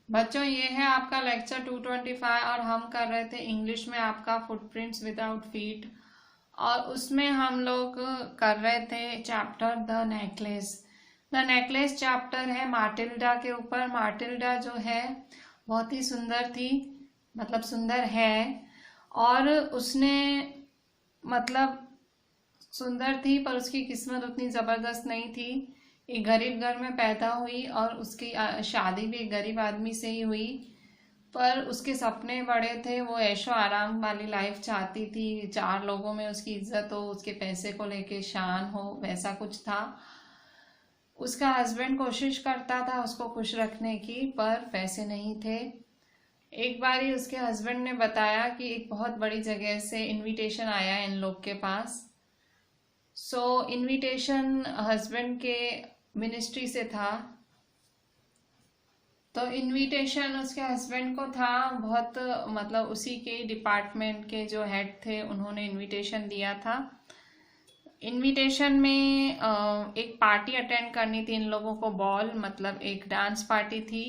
बच्चों ये है आपका लेक्चर 225 और हम कर रहे थे इंग्लिश में आपका फुटप्रिंट्स विदाउट फीट। और उसमें हम लोग कर रहे थे chapter the necklace. The necklace chapter है माटिल्डा के ऊपर। माटिल्डा जो है बहुत ही सुंदर थी, मतलब सुंदर है। और उसने मतलब सुंदर थी पर उसकी किस्मत उतनी ज़बरदस्त नहीं थी। एक गरीब घर में पैदा हुई और उसकी शादी भी एक गरीब आदमी से ही हुई। पर उसके सपने बड़े थे, वो ऐशो आराम वाली लाइफ चाहती थी, चार लोगों में उसकी इज्जत हो, उसके पैसे को लेके शान हो, वैसा कुछ था। उसका हस्बैंड कोशिश करता था उसको खुश रखने की, पर पैसे नहीं थे। एक बारी उसके हस्बैंड ने बताया कि एक बहुत बड़ी जगह से इनविटेशन आया है इन लोग के पास। सो इनविटेशन हस्बैंड के मिनिस्ट्री से था। तो इनविटेशन उसके हस्बैंड को था, बहुत मतलब उसी के डिपार्टमेंट के जो हेड थे उन्होंने इनविटेशन दिया था। इनविटेशन में एक पार्टी अटेंड करनी थी इन लोगों को, बॉल मतलब एक डांस पार्टी थी।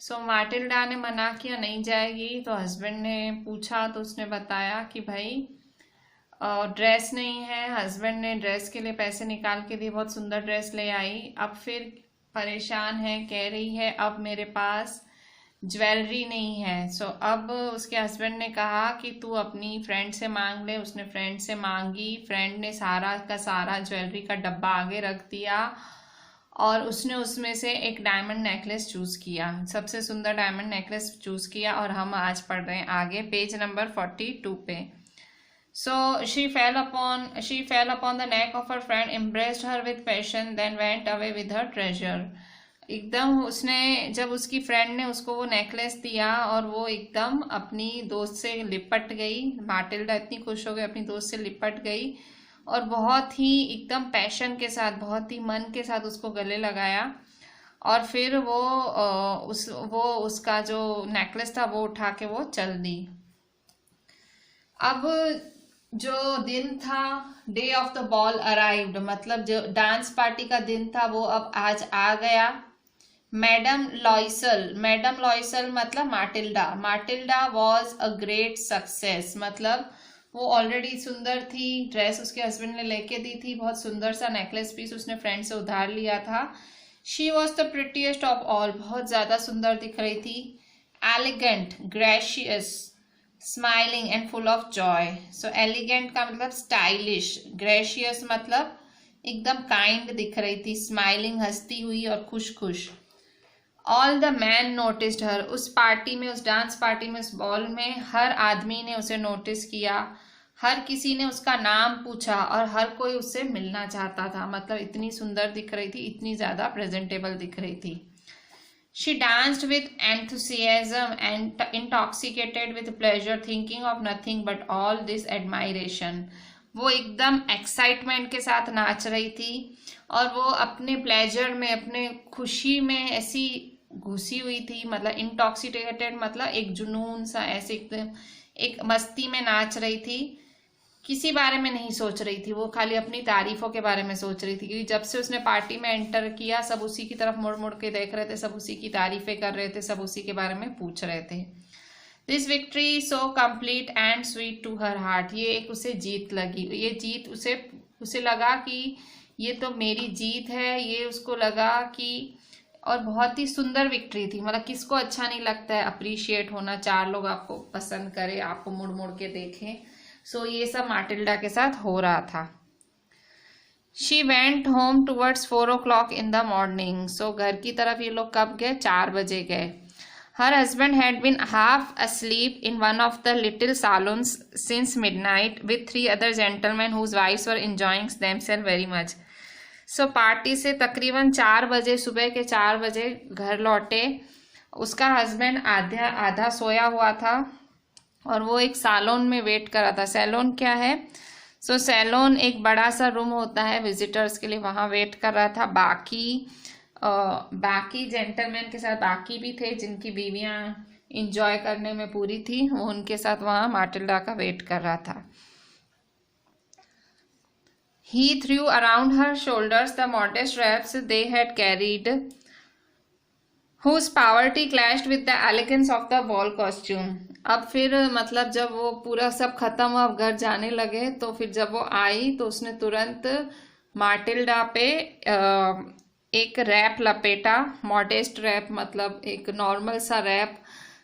सो माटिल्डा ने मना किया, नहीं जाएगी। तो हस्बैंड ने पूछा तो उसने बताया कि भाई ड्रेस नहीं है। हस्बैंड ने ड्रेस के लिए पैसे निकाल के दिए, बहुत सुंदर ड्रेस ले आई। अब फिर परेशान है, कह रही है अब मेरे पास ज्वेलरी नहीं है। सो अब उसके हस्बैंड ने कहा कि तू अपनी फ्रेंड से मांग ले। उसने फ्रेंड से मांगी, फ्रेंड ने सारा का सारा ज्वेलरी का डब्बा आगे रख दिया और उसने उसमें से एक डायमंड नेकलेस चूज किया, सबसे सुंदर डायमंड नेकलेस चूज किया। और हम आज पढ़ रहे हैं आगे पेज नंबर 42 पे। So she fell upon the neck of her friend, embraced her with passion, then went away with her treasure. एकदम उसने, जब उसकी फ्रेंड ने उसको वो नेकलेस दिया और वो एकदम अपनी दोस्त से लिपट गई। माटिल्डा इतनी खुश हो गई, अपनी दोस्त से लिपट गई और बहुत ही एकदम पैशन के साथ, बहुत ही मन के साथ उसको गले लगाया। और फिर वो उसका जो नेकलेस था वो उठा के वो चल दी। अब जो दिन था, day of the ball arrived, मतलब जो डांस पार्टी का दिन था वो अब आज आ गया। मैडम लॉयसल मतलब माटिल्डा। माटिल्डा वॉज अ ग्रेट सक्सेस, मतलब वो ऑलरेडी सुंदर थी। ड्रेस उसके हस्बैंड ने लेके दी थी, बहुत सुंदर सा नेकलेस पीस उसने फ्रेंड से उधार लिया था। She was the prettiest of all, बहुत ज्यादा सुंदर दिख रही थी। Elegant, gracious, smiling and full of joy. So elegant का मतलब स्टाइलिश, ग्रेशियस मतलब एकदम काइंड दिख रही थी, स्माइलिंग हंसती हुई और खुश खुश। ऑल द मैन नोटिस्ड हर, उस पार्टी में, उस डांस पार्टी में, उस बॉल में हर आदमी ने उसे नोटिस किया, हर किसी ने उसका नाम पूछा और हर कोई उससे मिलना चाहता था। मतलब इतनी सुंदर दिख रही थी, इतनी ज्यादा प्रेजेंटेबल दिख रही थी। She danced with enthusiasm and intoxicated with pleasure, thinking of nothing but all this admiration. वो एकदम एक्साइटमेंट के साथ नाच रही थी और वो अपने प्लेजर में, अपने खुशी में ऐसी घुसी हुई थी। मतलब इंटॉक्सिकेटेड मतलब एक जुनून सा, ऐसे एक मस्ती में नाच रही थी। किसी बारे में नहीं सोच रही थी, वो खाली अपनी तारीफों के बारे में सोच रही थी, क्योंकि जब से उसने पार्टी में एंटर किया सब उसी की तरफ मुड़ मुड़ के देख रहे थे, सब उसी की तारीफें कर रहे थे, सब उसी के बारे में पूछ रहे थे। This victory so complete and sweet to her heart, ये एक उसे जीत लगी। ये जीत उसे लगा कि ये तो मेरी जीत है, ये उसको लगा कि, और बहुत ही सुंदर विक्ट्री थी। मतलब किसको अच्छा नहीं लगता है अप्रिशिएट होना, चार लोग आपको पसंद करें, आपको मुड़ मुड़ के देखें। सो ये सब माटिल्डा के साथ हो रहा था। She went home towards 4 o'clock in the morning, so घर की तरफ ये लोग कब गए, 4 बजे गए। Her husband had been half asleep in one of the little salons since midnight with 3 other gentlemen whose wives were enjoying themselves very much. So party से तकरीबन 4 बजे, सुबह के 4 बजे घर लौटे। उसका हस्बैंड आधा सोया हुआ था और वो एक सैलून में वेट कर रहा था। सैलून क्या है? सो सैलून एक बड़ा सा रूम होता है विजिटर्स के लिए, वहाँ वेट कर रहा था। बाकी जेंटलमैन के साथ बाकी भी थे जिनकी बीवियां इंजॉय करने में पूरी थी, वो उनके साथ वहाँ माटिल्डा का वेट कर रहा था। He threw around her shoulders the modest wraps they had carried whose poverty clashed with the elegance of the ball costume। अब फिर मतलब जब वो पूरा सब खत्म हुआ, अब घर जाने लगे, तो फिर जब वो आई तो उसने तुरंत माटिल्डा पे एक रैप लपेटा, मॉडेस्ट रैप, मतलब एक नॉर्मल सा रैप,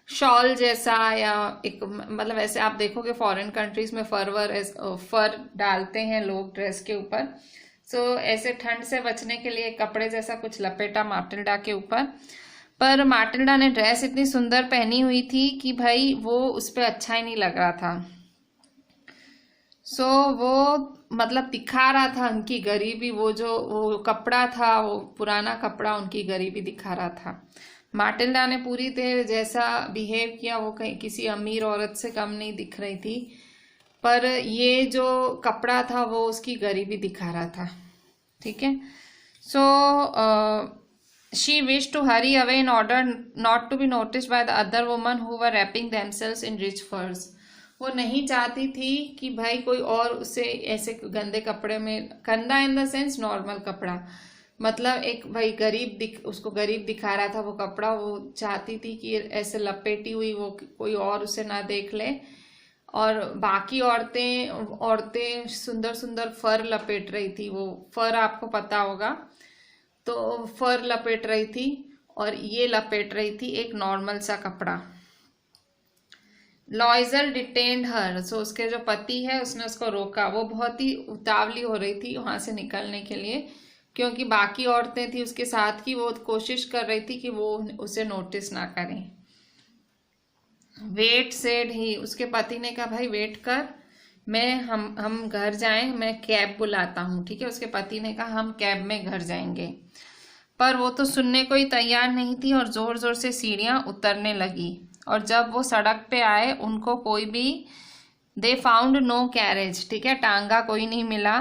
शॉल जैसा, या एक मतलब ऐसे आप देखोगे फॉरेन कंट्रीज में फर डालते हैं लोग ड्रेस के ऊपर, सो ऐसे ठंड से बचने के लिए कपड़े जैसा कुछ लपेटा माटिल्डा के ऊपर। पर माटिल्डा ने ड्रेस इतनी सुंदर पहनी हुई थी कि भाई वो उस पर अच्छा ही नहीं लग रहा था। सो वो मतलब दिखा रहा था उनकी गरीबी, वो कपड़ा था, वो पुराना कपड़ा उनकी गरीबी दिखा रहा था। माटिल्डा ने पूरी देर जैसा बिहेव किया वो कहीं किसी अमीर औरत से कम नहीं दिख रही थी, पर ये जो कपड़ा था वो उसकी गरीबी दिखा रहा था। ठीक है, सो she wished to hurry away in order not to be noticed by the other women who were wrapping themselves in rich furs। वो नहीं चाहती थी कि भाई कोई और उसे ऐसे गंदे कपड़े में, गंदा इन द सेंस नॉर्मल कपड़ा, मतलब एक भाई उसको गरीब दिखा रहा था वो कपड़ा, वो चाहती थी कि ऐसे लपेटी हुई वो कोई और उसे ना देख ले। और बाकी औरतें सुंदर सुंदर फर लपेट रही थी, वो फर आपको पता होगा, तो फर लपेट रही थी और ये लपेट रही थी एक नॉर्मल सा कपड़ा। लॉइजल डिटेन्ड हर, सो उसके जो पति है उसने उसको रोका। वो बहुत ही उतावली हो रही थी वहां से निकलने के लिए, क्योंकि बाकी औरतें थी उसके साथ की, वो कोशिश कर रही थी कि वो उसे नोटिस ना करें। वेट सेड ही, उसके पति ने कहा भाई वेट कर, हम घर जाएं, मैं कैब बुलाता हूँ। ठीक है, उसके पति ने कहा हम कैब में घर जाएंगे, पर वो तो सुनने को ही तैयार नहीं थी और जोर जोर से सीढ़ियां उतरने लगी। और जब वो सड़क पे आए उनको कोई भी, दे फाउंड नो कैरेज, ठीक है, टांगा कोई नहीं मिला।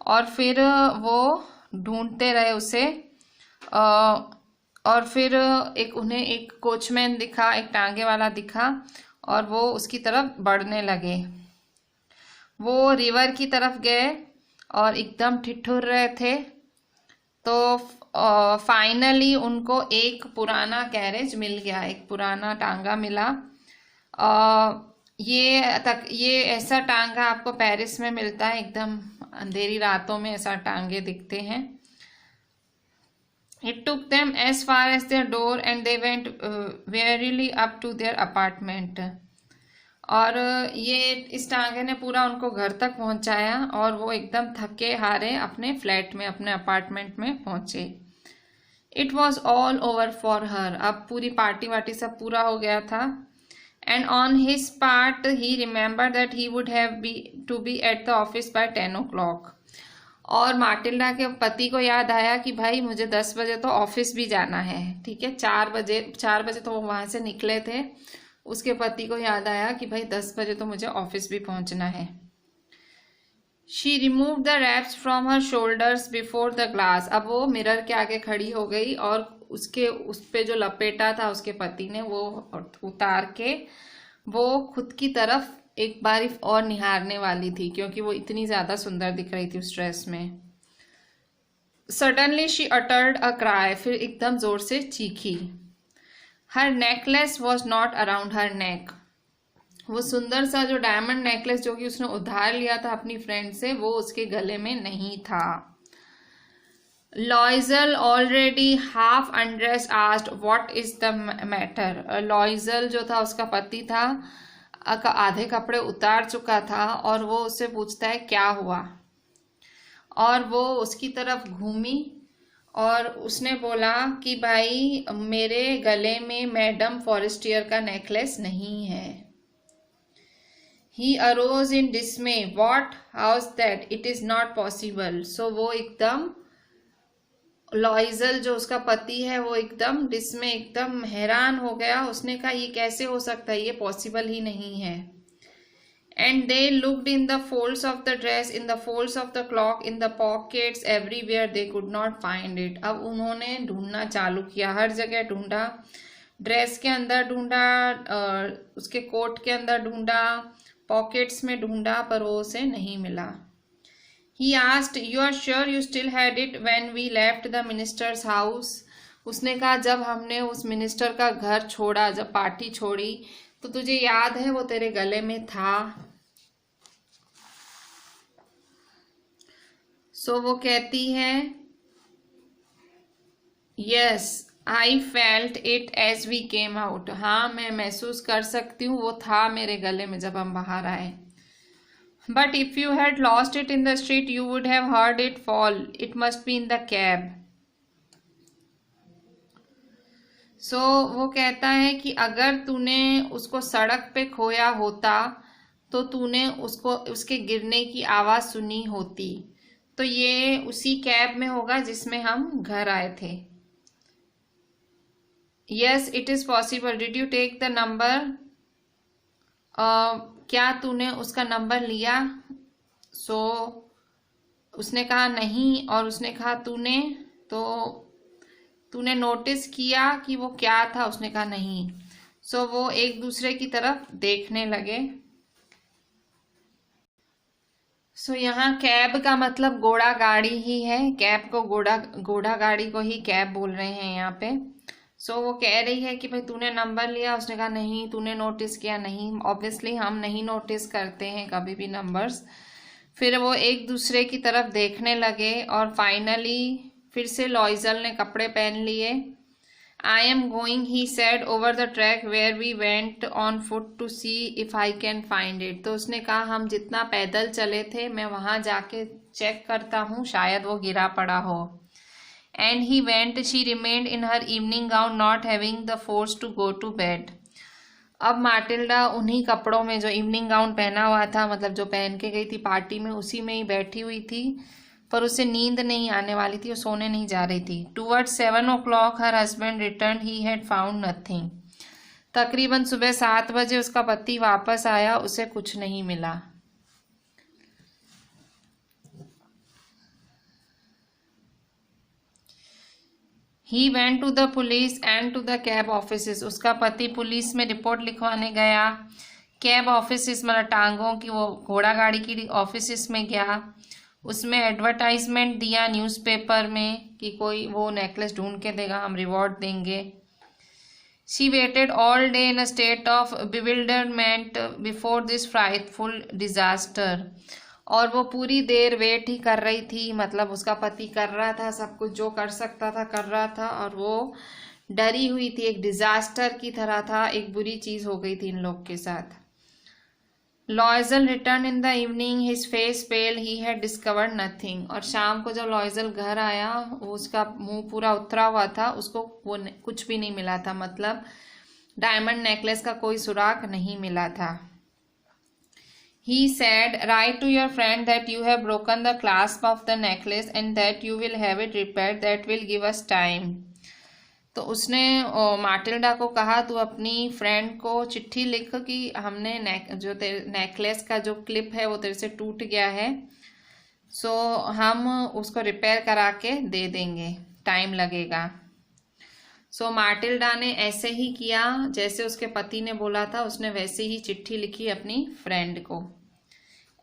और फिर वो ढूंढते रहे उसे, और फिर उन्हें एक कोचमैन दिखा, एक टांगे वाला दिखा, और वो उसकी तरफ बढ़ने लगे। वो रिवर की तरफ गए और एकदम ठिठुर रहे थे, तो फाइनली उनको एक पुराना कैरेज मिल गया, एक पुराना टांगा मिला। ये ऐसा टांगा आपको पेरिस में मिलता है, एकदम अंधेरी रातों में ऐसा टांगे दिखते हैं। It took them as far as their door and they went wearily up to their apartment। और ये इस टांगे ने पूरा उनको घर तक पहुंचाया और वो एकदम थके हारे अपने फ्लैट में, अपने अपार्टमेंट में पहुंचे। It was all over for her, अब पूरी पार्टी वार्टी सब पूरा हो गया था। And on his part he remember that he would have to be at the office by 10 o'clock। और माटिल्डा के पति को याद आया कि भाई मुझे 10 बजे तो ऑफिस भी जाना है। ठीक है, 4 बजे तो वो वहां से निकले थे। उसके पति को याद आया कि भाई 10 बजे तो मुझे ऑफिस भी पहुंचना है। She remove the wraps from her shoulders before the glass, अब वो मिरर के आगे खड़ी हो गई और उस पे जो लपेटा था उसके पति ने वो उतार के वो खुद की तरफ एक बार और निहारने वाली थी, क्योंकि वो इतनी ज्यादा सुंदर दिख रही थी उस ड्रेस में। Suddenly she uttered a cry, फिर एकदम जोर से चीखी। हर नेकलेस वॉज नॉट अराउंड हर नेक, वो सुंदर सा जो डायमंड नेकलेस जो कि उसने उधार लिया था अपनी फ्रेंड से, वो उसके गले में नहीं था। लॉइजल already half undressed asked what is the matter. लॉइजल जो था उसका पति था, आधे कपड़े उतार चुका था और वो उससे पूछता है क्या हुआ। और वो उसकी तरफ घूमी और उसने बोला कि भाई मेरे गले में मैडम फॉरेस्टियर का नेकलेस नहीं है। He arose in dismay. What? How's that? It is not possible. So वो एकदम लॉइजल जो उसका पति है वो एकदम डिस्मे, एकदम हैरान हो गया। उसने कहा ये कैसे हो सकता है, ये पॉसिबल ही नहीं है। And they looked in the folds of the dress, in the folds of the clock, in the pockets, everywhere they could not find it। अब उन्होंने ढूंढना चालू किया, हर जगह ढूंढा, ड्रेस के अंदर ढूंढा, उसके कोट के अंदर ढूंढा, पॉकेट्स में ढूंढा, पर वो उसे नहीं मिला। He asked, "You are sure you still had it when we left the minister's house?" उसने कहा जब हमने उस मिनिस्टर का घर छोड़ा, जब पार्टी छोड़ी, तो तुझे याद है वो तेरे गले में था। सो वो कहती है yes I felt it as we came out. हाँ, मैं महसूस कर सकती हूँ, वो था मेरे गले में जब हम बाहर आए। But if you had lost it in the street you would have heard it fall, it must be in the cab. So वो कहता है कि अगर तूने उसको सड़क पे खोया होता तो तूने उसको उसके गिरने की आवाज सुनी होती। तो ये उसी कैब में होगा जिसमें हम घर आए थे। Yes it is possible, did you take the number, क्या तूने उसका नंबर लिया। सो उसने कहा नहीं, और उसने कहा तूने, तो तूने नोटिस किया कि वो क्या था, उसने कहा नहीं। सो वो एक दूसरे की तरफ देखने लगे। सो यहाँ कैब का मतलब घोड़ा गाड़ी ही है, कैब को घोड़ा गाड़ी को ही कैब बोल रहे हैं यहाँ पे। सो वो कह रही है कि भाई तूने नंबर लिया, उसने कहा नहीं। तूने नोटिस किया, नहीं। ऑब्वियसली हम नहीं नोटिस करते हैं कभी भी नंबर्स। फिर वो एक दूसरे की तरफ देखने लगे और फाइनली फिर से लॉइजल ने कपड़े पहन लिए। I am going he said over the track where we went on foot to see if I can find it. तो उसने कहा हम जितना पैदल चले थे मैं वहां जाके चेक करता हूँ, शायद वो गिरा पड़ा हो। And he went, she remained in her evening gown not having the force to go to bed. अब माटिल्डा उन्हीं कपड़ों में, जो इवनिंग गाउन पहना हुआ था, मतलब जो पहन के गई थी पार्टी में, उसी में ही बैठी हुई थी, पर उसे नींद नहीं आने वाली थी, वो सोने नहीं जा रही थी। Toward 7 o'clock her husband return, he had found nothing. तकरीबन सुबह 7 बजे उसका पति वापस आया, उसे कुछ नहीं मिला। He went to the police and to the cab office. उसका पति पुलिस में रिपोर्ट लिखवाने गया, कैब ऑफिस मतलब टांगों की वो घोड़ा गाड़ी की ऑफिस में गया, उसमें एडवर्टाइजमेंट दिया न्यूज़पेपर में कि कोई वो नेकलेस ढूंढ के देगा, हम रिवॉर्ड देंगे। She waited all day in a state of bewilderment before this frightful disaster. और वो पूरी देर वेट ही कर रही थी, मतलब उसका पति कर रहा था सब कुछ जो कर सकता था कर रहा था, और वो डरी हुई थी, एक डिजास्टर की तरह था, एक बुरी चीज हो गई थी इन लोग के साथ। Loisel return in the evening, his face pale, he had discovered nothing. और शाम को जब लॉयजल घर आया, उसका मुंह पूरा उतरा हुआ था, उसको वो कुछ भी नहीं मिला था, मतलब डायमंड नेकलेस का कोई सुराग नहीं मिला था। He said, write to your friend that you have broken the clasp of the necklace and that you will have it repaired. That will give us time. तो उसने माटिल्डा को कहा तू अपनी फ्रेंड को चिट्ठी लिख कि हमने जो नेकलेस का जो क्लिप है वो तेरे से टूट गया है, सो हम उसको रिपेयर करा के दे देंगे, टाइम लगेगा। सो माटिल्डा ने ऐसे ही किया जैसे उसके पति ने बोला था, उसने वैसे ही चिट्ठी लिखी अपनी फ्रेंड को।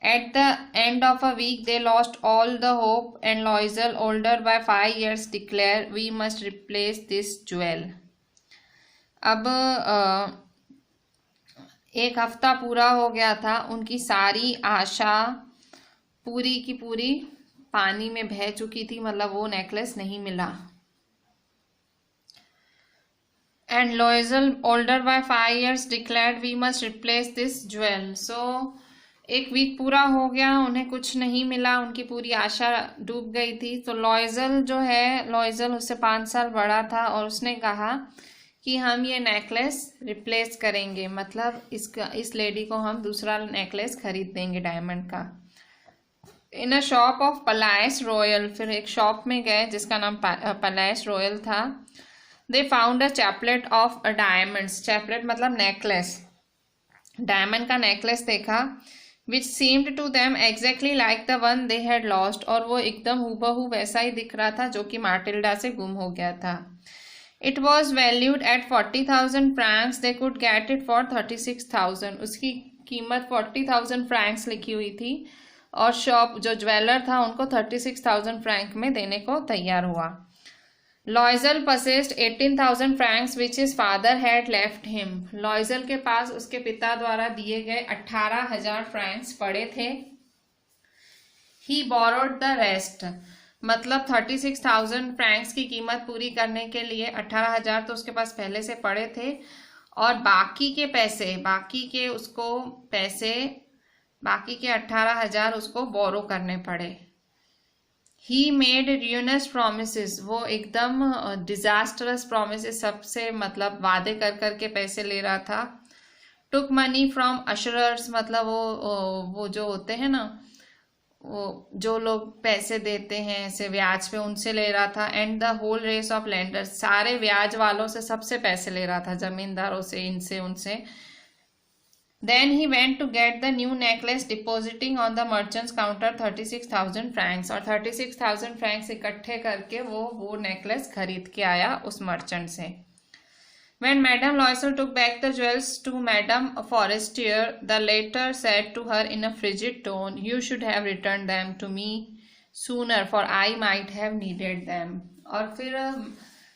At the end of a week they lost all the hope and Loisel, older by 5 years, declare we must replace this jewel. अब एक हफ्ता पूरा हो गया था, उनकी सारी आशा पूरी की पूरी पानी में बह चुकी थी, मतलब वो नेकलेस नहीं मिला। And Loisel, older by 5 years, declared we must replace this jewel. So एक वीक पूरा हो गया, उन्हें कुछ नहीं मिला, उनकी पूरी आशा डूब गई थी। तो लॉयजल जो है, लॉयजल उससे 5 साल बड़ा था, और उसने कहा कि हम ये नेकलेस रिप्लेस करेंगे, मतलब इस लेडी को हम दूसरा नेकलेस खरीद देंगे डायमंड का। इन अ शॉप ऑफ पलायस रॉयल, फिर एक शॉप में गए जिसका नाम पलायस रॉयल था। They found a chaplet of diamonds. Chaplet मतलब नेकलेस, डायमंड का नेकलेस देखा, which seemed to them exactly like the one they had lost. और वो एकदम हूबहू वैसा ही दिख रहा था जो कि माटिल्डा से गुम हो गया था। It was valued at 40,000 francs. They could get it for 36,000. उसकी कीमत 40,000 francs लिखी हुई थी, और शॉप जो ज्वेलर था उनको 36,000 फ्रैंक में देने को तैयार हुआ। लॉयजल possessed 18,000 francs which his father had left him. लॉयजल के पास उसके पिता द्वारा दिए गए 18,000 फ्रैंक्स पड़े थे. He borrowed the rest. मतलब 36,000 फ्रैंक्स की कीमत पूरी करने के लिए 18,000 तो उसके पास पहले से पड़े थे और बाकी के 18,000 उसको बोरो करने पड़े. He made ruinous promises. वो एकदम डिजास्टरस promises सबसे मतलब वादे कर करके पैसे ले रहा था. Took money from usurers मतलब वो जो होते हैं ना, वो जो लोग पैसे देते हैं ऐसे ब्याज पे, उनसे ले रहा था. And the whole race of lenders, सारे ब्याज वालों से सबसे पैसे ले रहा था, जमींदारों से, इनसे उनसे. Then he went to get the new necklace, depositing on the merchant's counter 36,000 francs. और 36,000 francs इकट्ठे करके वो नेकलेस खरीद के आया उस मर्चेंट से. When Madame Loisel took back the jewels to Madame Forestier, the latter said to her in a frigid tone, "You should have returned them to me sooner, for I might have needed them." और फिर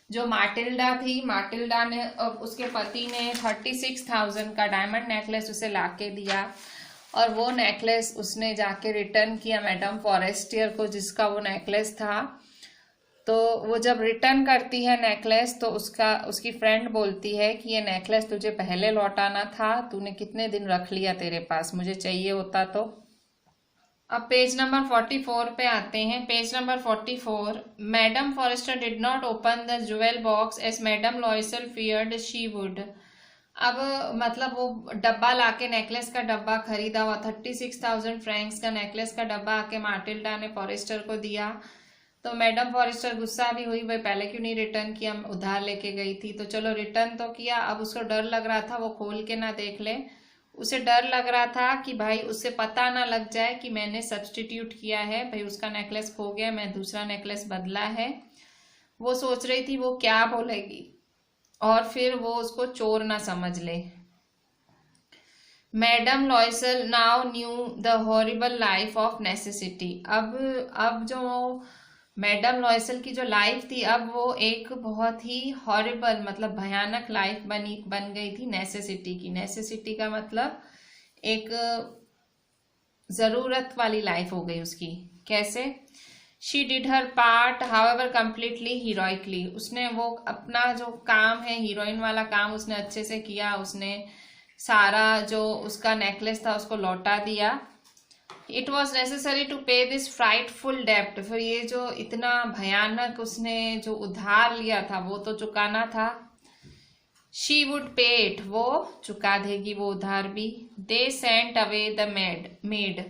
जो माटिल्डा ने उसके पति ने 36,000 का diamond necklace उसे लाके दिया और वो नेकलेस उसने जाके रिटर्न किया मैडम फॉरेस्टियर को, जिसका वो नेकलेस था. तो वो जब रिटर्न करती है नेकलेस तो उसकी फ्रेंड बोलती है कि ये नेकलेस तुझे पहले लौटाना था, तूने कितने दिन रख लिया तेरे पास, मुझे चाहिए होता तो. अब पेज नंबर 44 पे आते हैं. Page number 44. Madam Forestier did not open the jewel box as madam Loisel feared she would. अब मतलब वो डब्बा लाके, नेकलेस का डब्बा खरीदा हुआ 36,000 फ्रैंक्स का नेकलेस का डब्बा आके माटिल्डा ने फॉरेस्टर को दिया. तो मैडम फॉरेस्टर गुस्सा भी हुई, भाई पहले क्यों नहीं रिटर्न किया, उधार लेके गई थी. तो चलो रिटर्न तो किया. अब उसको डर लग रहा था वो खोल के ना देख ले, उसे डर लग रहा था कि भाई उससे पता ना लग जाए कि मैंने सब्सटीट्यूट किया है, भाई उसका नेकलेस खो गया, मैं दूसरा नेकलेस बदला है. वो सोच रही थी वो क्या बोलेगी और फिर वो उसको चोर ना समझ ले. Madam Loisel now knew the horrible life of necessity. अब जो मैडम लॉयसल की जो लाइफ थी, अब वो एक बहुत ही हॉरिबल मतलब भयानक लाइफ बन गई थी नेसेसिटी की. नेसेसिटी का मतलब एक जरूरत वाली लाइफ हो गई उसकी. कैसे? She did her part however completely heroically. उसने वो अपना जो काम है हीरोइन वाला काम उसने अच्छे से किया. उसने सारा जो उसका नेकलेस था उसको लौटा दिया. इट वॉज नेसेसरी टू पे दिस फ्राइटफुल डेप्ट. फिर ये जो इतना भयानक उसने जो उधार लिया था वो तो चुकाना था. शी वुड पे इट, वो चुका देगी वो उधार भी. They sent away the made.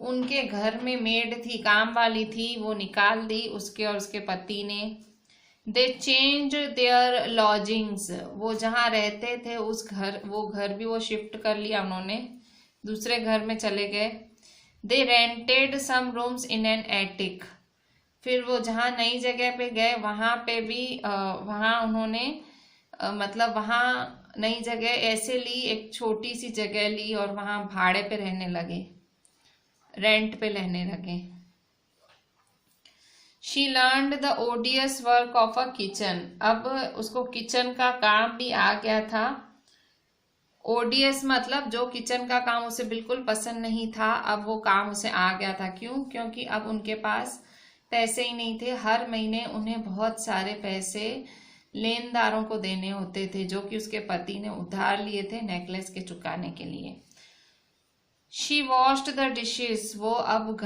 उनके घर में मेड थी, काम वाली थी, वो निकाल दी उसके और उसके पति ने. They change their lodgings. वो जहाँ रहते थे वो घर भी वो शिफ्ट कर लिया उन्होंने, दूसरे घर में चले गए. They rented some rooms in an attic. फिर वो जहाँ नई जगह पे गए वहाँ पे भी वहाँ उन्होंने मतलब वहाँ नई जगह ऐसे ली, एक छोटी सी जगह ली और वहाँ भाड़े पे रहने लगे, रेंट पे रहने लगे. She learned the ओडियस work of a kitchen. अब उसको किचन का काम भी आ गया था. ओडियस मतलब जो किचन का काम उसे बिल्कुल पसंद नहीं था, अब वो काम उसे आ गया था. क्यों? क्योंकि अब उनके पास पैसे ही नहीं थे. हर महीने उन्हें बहुत सारे पैसे लेनदारों को देने होते थे जो कि उसके पति ने उधार लिए थे नेकलेस के चुकाने के लिए. She washed the dishes. वो अब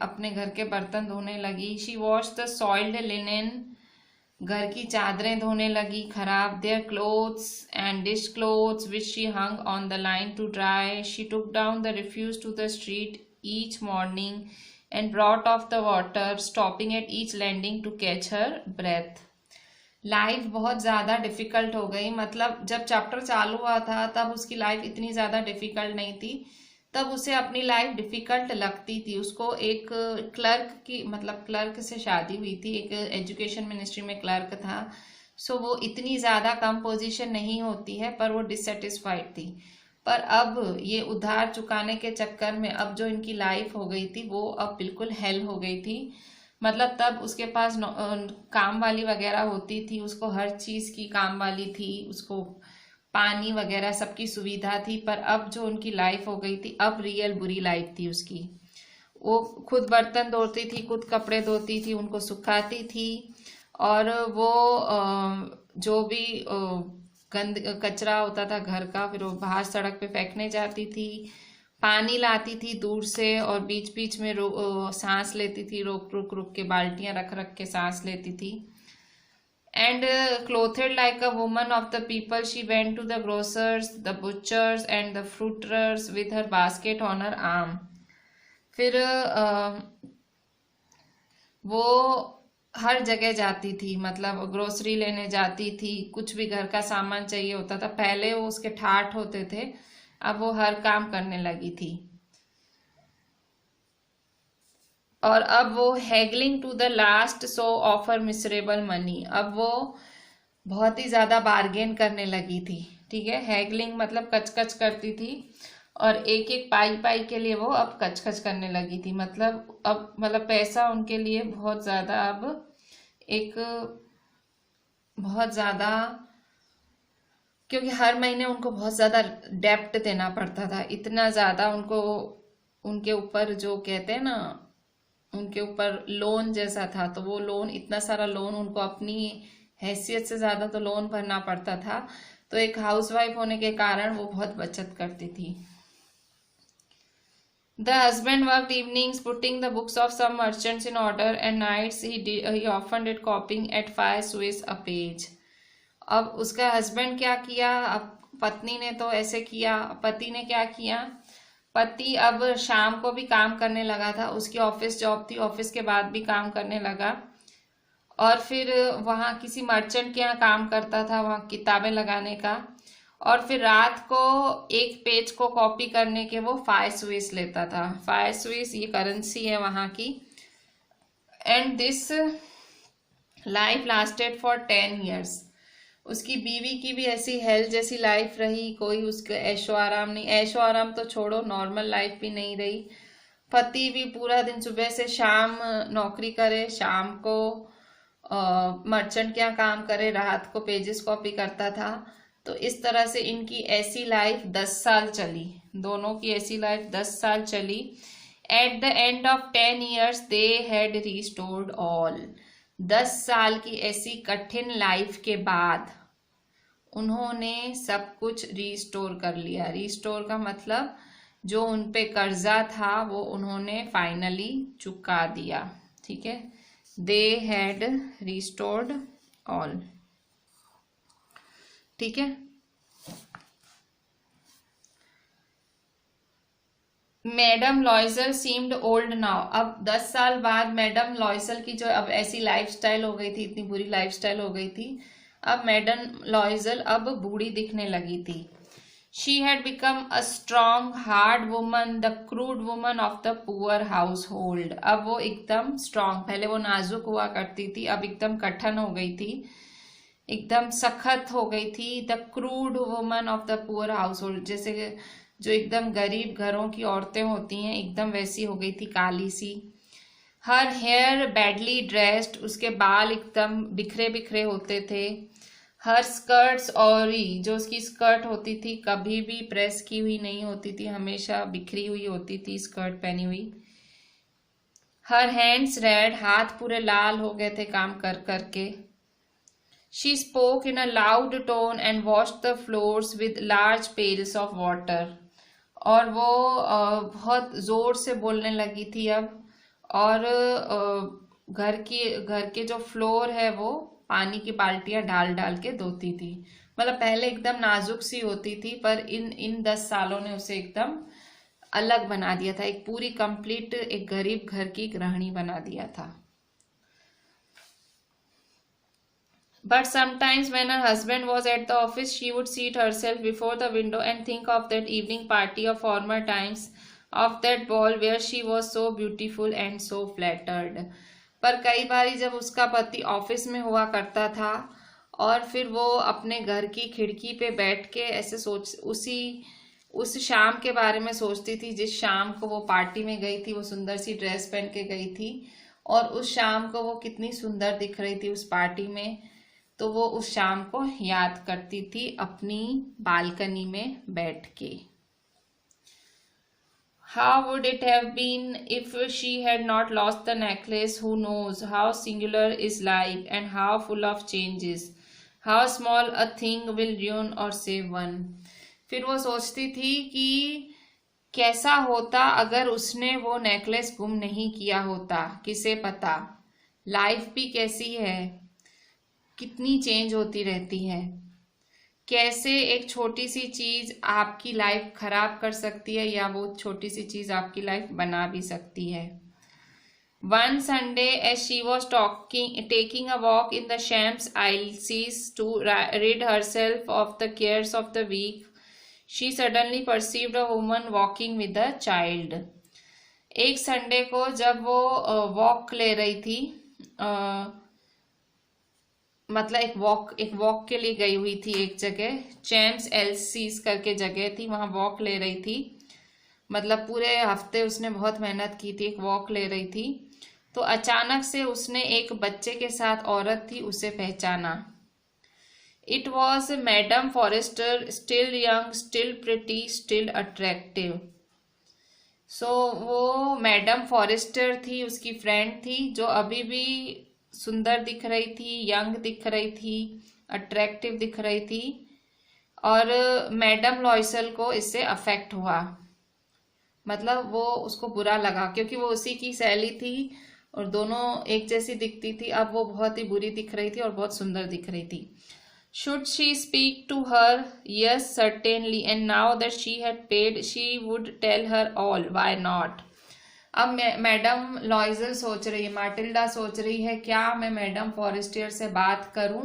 अपने घर के बर्तन धोने लगी. She washed the soiled linen. घर की चादरें धोने लगी खराब. Their clothes and dish clothes which she hung on the line to dry. She took down the refuse to the street each morning and brought off the water, stopping at each landing to catch her breath. Life बहुत ज़्यादा difficult हो गई. मतलब जब chapter चालू हुआ था तब उसकी लाइफ इतनी ज़्यादा डिफ़िकल्ट नहीं थी, तब उसे अपनी लाइफ डिफ़िकल्ट लगती थी. उसको एक क्लर्क से शादी हुई थी, एक एजुकेशन मिनिस्ट्री में क्लर्क था. सो वो इतनी ज़्यादा कम पोजीशन नहीं होती है, पर वो डिससेटिस्फाइड थी. पर अब ये उधार चुकाने के चक्कर में अब जो इनकी लाइफ हो गई थी वो अब बिल्कुल हेल हो गई थी. मतलब तब उसके पास काम वाली वगैरह होती थी, उसको हर चीज की काम वाली थी, उसको पानी वगैरह सबकी सुविधा थी। पर अब जो उनकी लाइफ हो गई थी, अब रियल बुरी लाइफ थी उसकी। वो खुद बर्तन धोती थी, खुद कपड़े धोती थी, उनको सुखाती थी, और वो जो भी गंद कचरा होता था घर का, फिर वो बाहर सड़क पे फेंकने जाती थी। पानी लाती थी दूर से, और बीच बीच में सांस लेती थी, रुक रुक के बाल्टियां रख रख के सांस लेती थी। And clothed like a woman of the people, she went to the grocers, the butchers, and the fruiterers with her basket on her arm. फिर वो हर जगह जाती थी, मतलब ग्रोसरी लेने जाती थी, कुछ भी घर का सामान चाहिए होता था। पहले वो उसके ठाठ होते थे, अब वो हर काम करने लगी थी। और अब वो haggling to the last sou of her miserable money, अब वो बहुत ही ज्यादा बार्गेन करने लगी थी। ठीक है, हैगलिंग मतलब कचकच करती थी, और एक एक पाई पाई के लिए वो अब कचकच करने लगी थी। मतलब पैसा उनके लिए बहुत ज्यादा, अब एक बहुत ज्यादा, क्योंकि हर महीने उनको बहुत ज्यादा डेप्ट देना पड़ता था, इतना ज्यादा उनको, उनके ऊपर जो कहते हैं ना, उनके ऊपर लोन जैसा था। तो वो लोन, इतना सारा लोन उनको अपनी हैसियत से ज्यादा तो लोन भरना पड़ता था। तो एक हाउसवाइफ होने के कारण वो बहुत बचत करती थी। The husband worked evenings putting the books of some merchants in order, and nights he often did copying at 5 Swiss a page. अब उसका हस्बैंड क्या किया, अब पत्नी ने तो ऐसे किया, पति ने क्या किया, पति अब शाम को भी काम करने लगा था, उसकी ऑफिस जॉब थी, ऑफिस के बाद भी काम करने लगा, और फिर वहाँ किसी मर्चेंट के यहाँ काम करता था, वहाँ किताबें लगाने का, और फिर रात को एक पेज को कॉपी करने के वो 5 स्विस लेता था। 5 स्विस ये करेंसी है वहाँ की। And this life lasted for 10 years। उसकी बीवी की भी ऐसी हेल्थ जैसी लाइफ रही, कोई उसका ऐशो आराम नहीं, ऐशो आराम तो छोड़ो, नॉर्मल लाइफ भी नहीं रही। पति भी पूरा दिन सुबह से शाम नौकरी करे, शाम को मर्चेंट के यहाँ काम करे, रात को पेजेस कॉपी करता था। तो इस तरह से इनकी ऐसी लाइफ 10 साल चली, दोनों की ऐसी लाइफ 10 साल चली। Eight the end of 10 years they had restored all. 10 साल की ऐसी कठिन लाइफ के बाद उन्होंने सब कुछ रिस्टोर कर लिया। रिस्टोर का मतलब जो उन पे कर्जा था वो उन्होंने फाइनली चुका दिया। ठीक है, दे हैड रिस्टोर्ड ऑल। ठीक है, मैडम लॉयजल सीम्ड ओल्ड नाउ। अब 10 साल बाद मैडम लॉयजल की जो अब ऐसी लाइफस्टाइल हो गई थी, इतनी बुरी लाइफस्टाइल हो गई थी, अब मैडम लॉयजल अब बूढ़ी दिखने लगी थी। She had become a strong hard woman, the crude woman of the poor house hold. अब वो एकदम स्ट्रॉन्ग, पहले वो नाजुक हुआ करती थी, अब एकदम कठिन हो गई थी, एकदम सख्त हो गई थी। The crude woman of the poor house hold, जैसे जो एकदम गरीब घरों की औरतें होती हैं, एकदम वैसी हो गई थी, काली सी। हर हेयर बैडली ड्रेस्ड, उसके बाल एकदम बिखरे बिखरे होते थे। हर स्कर्ट्स, और जो उसकी स्कर्ट होती थी कभी भी प्रेस की हुई नहीं होती थी, हमेशा बिखरी हुई होती थी स्कर्ट पहनी हुई। हर हैंड्स रेड, हाथ पूरे लाल हो गए थे काम कर करके। She spoke in a loud tone and washed the floors with large pails of water. और वो बहुत जोर से बोलने लगी थी अब, और घर के जो फ्लोर है वो पानी की बाल्टियां डाल डाल के धोती थी। मतलब पहले एकदम नाजुक सी होती थी, पर इन 10 सालों ने उसे एकदम अलग बना दिया था, एक पूरी कंप्लीट एक गरीब घर की गृहिणी बना दिया था। But sometimes when her husband was at the office, she would seat herself before the window and think of that evening party of former times, of that ball where she was so beautiful and so flattered. पर कई बारी जब उसका पति office में हुआ करता था और फिर वो अपने घर की खिड़की पे बैठ के ऐसे उस शाम के बारे में सोचती थी जिस शाम को वो पार्टी में गई थी, वो सुंदर सी ड्रेस पहन के गई थी, और उस शाम को वो कितनी सुंदर दिख रही थी उस पार्टी में, तो वो उस शाम को याद करती थी अपनी बालकनी में बैठ के। How would it have been if she had not lost the necklace? Who knows how singular is life and how full of changes. How small a thing will ruin or save one. फिर वो सोचती थी कि कैसा होता अगर उसने वो नेकलेस गुम नहीं किया होता, किसे पता। लाइफ भी कैसी है, कितनी चेंज होती रहती है, कैसे एक छोटी सी चीज आपकी लाइफ खराब कर सकती है या वो छोटी सी चीज आपकी लाइफ बना भी सकती है। One Sunday, as she was taking a walk in the Champs Elysees to rid herself of the cares of the week, she suddenly perceived a woman walking with a child. एक Sunday को जब वो walk ले रही थी, मतलब एक walk के लिए गई हुई थी एक जगह, चैम्प्स एल्सीज करके जगह थी, वहां वॉक ले रही थी। मतलब पूरे हफ्ते उसने बहुत मेहनत की थी, एक वॉक ले रही थी, तो अचानक से उसने एक बच्चे के साथ औरत थी उसे पहचाना। It was madam Forestier, still young, still pretty, still attractive. So वो मैडम फॉरेस्टर थी, उसकी फ्रेंड थी, जो अभी भी सुंदर दिख रही थी, यंग दिख रही थी, अट्रैक्टिव दिख रही थी। और मैडम लॉयसल को इससे अफेक्ट हुआ, मतलब वो उसको बुरा लगा क्योंकि वो उसी की सहेली थी और दोनों एक जैसी दिखती थी। अब वो बहुत ही बुरी दिख रही थी और बहुत सुंदर दिख रही थी। Should she speak to her? Yes, certainly. And now that she had paid, she would tell her all. Why not? अब मैडम लॉयजल सोच रही है, माटिल्डा सोच रही है क्या मैं मैडम फॉरेस्टियर से बात करूं,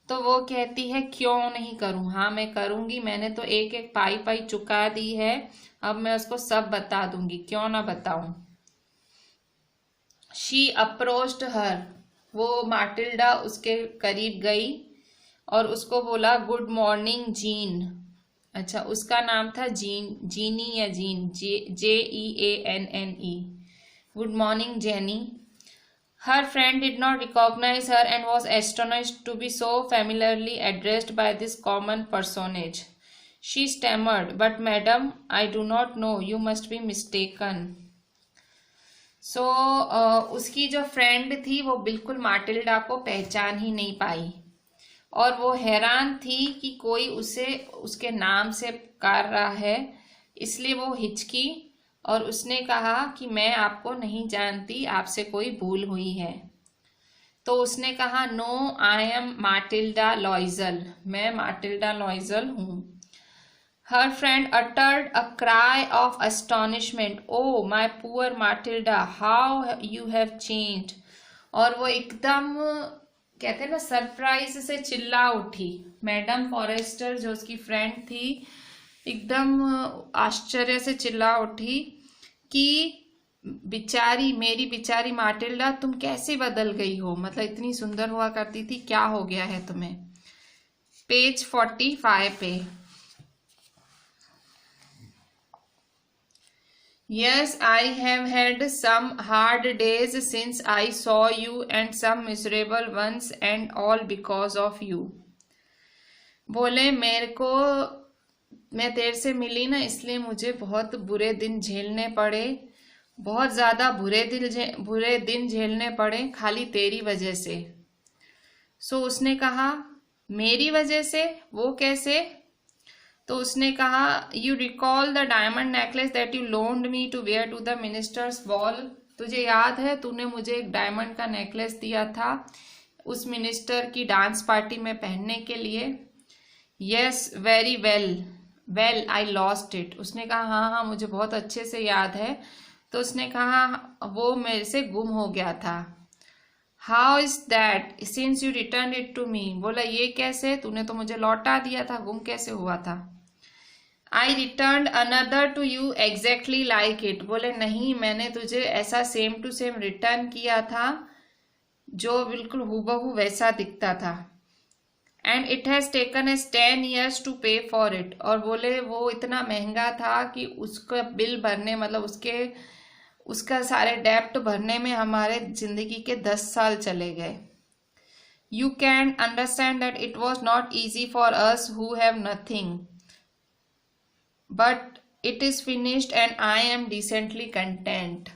तो वो कहती है क्यों नहीं करूं, हाँ मैं करूंगी, मैंने तो एक एक पाई पाई चुका दी है, अब मैं उसको सब बता दूंगी, क्यों ना बताऊं। शी अप्रोच्ड हर, वो माटिल्डा उसके करीब गई और उसको बोला गुड मॉर्निंग जीन। अच्छा, उसका नाम था जीनी या Jean, JEANNE। Good morning Jeanne. Her friend did not recognise her and was astonished to be so familiarly addressed by this common personage. She stammered, but madam I do not know, you must be mistaken. So उसकी जो friend थी वो बिल्कुल माटिल्डा को पहचान ही नहीं पाई और वो हैरान थी कि कोई उसे उसके नाम से पुकार रहा है, इसलिए वो हिचकी और उसने कहा कि मैं आपको नहीं जानती, आपसे कोई भूल हुई है। तो उसने कहा नो, आई एम माटिल्डा लॉयजल, मैं माटिल्डा लॉयजल हूँ। हर friend uttered a cry of astonishment. Oh, my poor Matilda, how you have changed. और वो एकदम कहते हैं ना सरप्राइज से चिल्ला उठी। मैडम फॉरेस्टर जो उसकी फ्रेंड थी एकदम आश्चर्य से चिल्ला उठी कि बेचारी, मेरी बेचारी माटिल्डा, तुम कैसे बदल गई हो, मतलब इतनी सुंदर हुआ करती थी, क्या हो गया है तुम्हें। पेज 45 पे। Yes, I have had some hard days since I saw you and some miserable ones and all because of you. बोले मैं तेरे से मिली ना, इसलिए मुझे बहुत बुरे दिन झेलने पड़े, बहुत ज़्यादा बुरे दिन झेलने पड़े खाली तेरी वजह से। सो उसने कहा मेरी वजह से, वो कैसे। तो उसने कहा you recall the diamond necklace that you loaned me to wear to the minister's ball. तुझे याद है तूने मुझे एक डायमंड का नेकलेस दिया था उस मिनिस्टर की डांस पार्टी में पहनने के लिए। Yes very well I lost it. उसने कहा हाँ मुझे बहुत अच्छे से याद है। तो उसने कहा वो मेरे से गुम हो गया था। How is that since you return it to me. बोला ये कैसे, तूने तो मुझे लौटा दिया था, गुम कैसे हुआ था। I return another to you exactly like it. बोले नहीं, मैंने तुझे ऐसा सेम टू सेम रिटर्न किया था जो बिल्कुल हूबहू वैसा दिखता था। And it has taken us 10 years to pay for it. और बोले वो इतना महंगा था कि उसका बिल भरने, मतलब उसका सारे डेप्ट भरने में हमारे जिंदगी के 10 साल चले गए। You can understand that it was not easy for us who have nothing, but it is finished and I am decently content.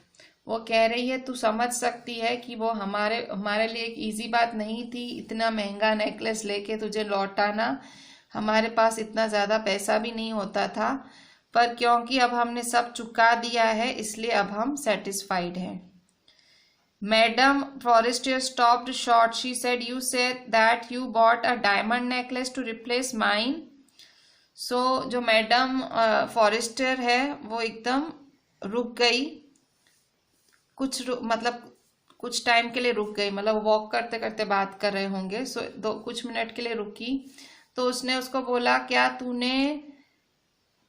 वो कह रही है तू समझ सकती है कि वो हमारे लिए एक इजी बात नहीं थी इतना महंगा नेकलेस लेके तुझे लौटाना। हमारे पास इतना ज़्यादा पैसा भी नहीं होता था, पर क्योंकि अब हमने सब चुका दिया है इसलिए अब हम सेटिस्फाइड हैं। Madam Forrester stopped short. She said, "You said that you bought a diamond necklace to replace mine." So जो मैडम फॉरेस्टर है वो एकदम रुक गई, मतलब कुछ टाइम के लिए रुक गई, मतलब वॉक करते करते बात कर रहे होंगे। सो कुछ मिनट के लिए रुकी तो उसने उसको बोला,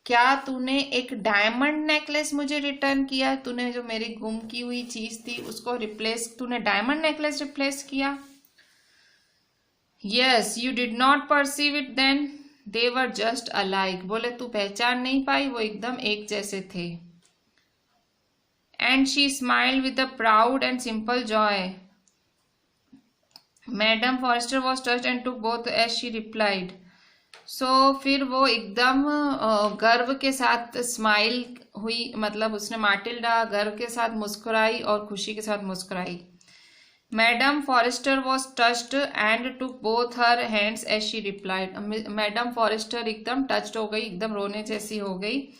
क्या तूने एक डायमंड नेकलेस मुझे रिटर्न किया? तूने जो मेरी गुम की हुई चीज थी उसको तूने डायमंड नेकलेस रिप्लेस किया? Yes, you did not perceive it then, they were just alike. बोले तू पहचान नहीं पाई, वो एकदम एक जैसे थे। And she smiled with a proud and simple joy. Madam Forestier was touched and took both as she replied. फिर वो एकदम गर्व के साथ स्माइल हुई, मतलब उसने माटिल्डा गर्व के साथ मुस्कुराई और खुशी के साथ मुस्कुराई। Madam Forestier was touched and took both her hands as she replied. Madam Forestier एकदम टच्ड हो गई, एकदम रोने जैसी हो गई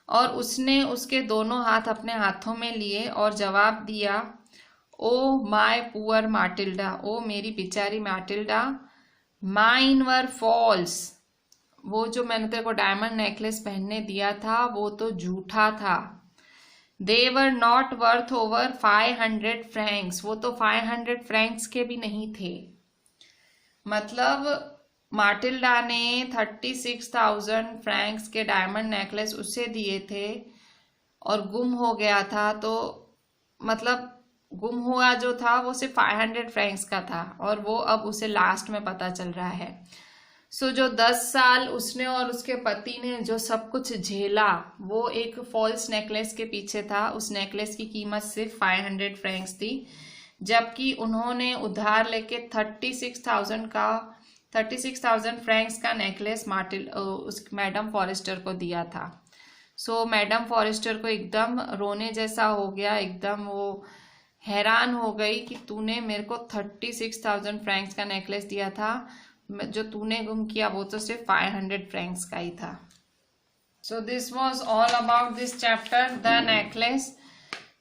और उसने उसके दोनों हाथ अपने हाथों में लिए और जवाब दिया, ओ माय पुअर माटिल्डा, ओ मेरी बेचारी माटिल्डा, माइन वर फॉल्स। वो जो मैंने तेरे को डायमंड नेकलेस पहनने दिया था वो तो झूठा था। They were not worth over 500 francs, वो तो 500 फ्रैंक्स के भी नहीं थे। मतलब माटिल्डा ने 36,000 फ्रैंक्स के डायमंड नेकलेस उसे दिए थे और गुम हो गया था, तो मतलब गुम हुआ जो था वो सिर्फ 500 फ्रैंक्स का था और वो अब उसे लास्ट में पता चल रहा है। जो 10 साल उसने और उसके पति ने जो सब कुछ झेला वो एक फॉल्स नेकलेस के पीछे था। उस नेकलेस की कीमत सिर्फ 500 फ्रैंक्स थी, जबकि उन्होंने उधार लेके 36,000 फ्रैंक्स का नेकलेस उस मैडम फॉरेस्टर को दिया था। मैडम फॉरेस्टर को एकदम रोने जैसा हो गया, एकदम वो हैरान हो गई कि तूने मेरे को 36,000 फ्रैंक्स का नेकलेस दिया था, जो तूने गुम किया वो तो सिर्फ 500 फ्रैंक्स का ही था। This was all about this chapter, the necklace.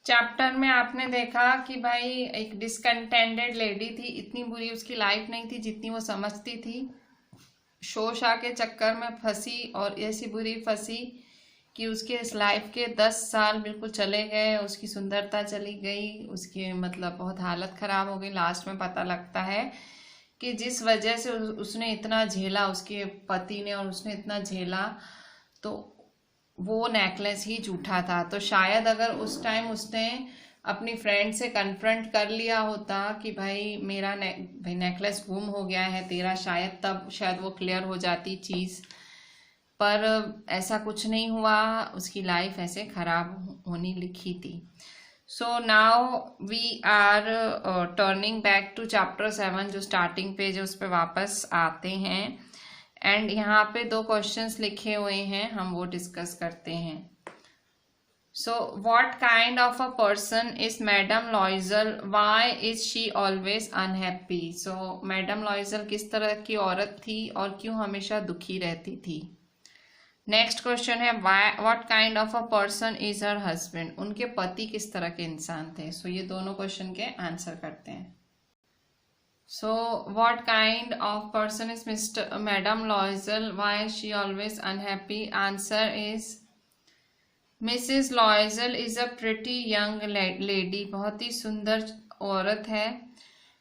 Chapter में आपने देखा कि भाई एक डिसकंटेंटेड लेडी थी, इतनी बुरी उसकी लाइफ नहीं थी जितनी वो समझती थी। शोशा के चक्कर में फंसी और ऐसी बुरी फंसी कि उसके इस लाइफ के 10 साल बिल्कुल चले गए, उसकी सुंदरता चली गई, उसकी मतलब बहुत हालत खराब हो गई। लास्ट में पता लगता है कि जिस वजह से उसने इतना झेला, उसके पति ने और उसने इतना झेला, तो वो नेकलेस ही झूठा था। तो शायद अगर उस टाइम उसने अपनी फ्रेंड से कन्फ्रंट कर लिया होता कि भाई मेरा भाई नेकलेस गुम हो गया है तेरा, शायद वो क्लियर हो जाती चीज़, पर ऐसा कुछ नहीं हुआ, उसकी लाइफ ऐसे खराब होनी लिखी थी। Now we are turning back to chapter 7, जो स्टार्टिंग पेज है उस पर वापस आते हैं एंड यहाँ पे 2 क्वेश्चंस लिखे हुए हैं, हम वो डिस्कस करते हैं। What kind of a person is madam Loisel, why is she always unhappy. Madam लॉइजल किस तरह की औरत थी और क्यों हमेशा दुखी रहती थी। नेक्स्ट क्वेश्चन है what kind of a person is her husband, उनके पति किस तरह के इंसान थे। ये दोनों क्वेश्चन के आंसर करते हैं। What kind of person is Mr madam Loisel, why she always unhappy. Answer is Mrs Loisel is a pretty young lady, बहुत ही सुंदर औरत है।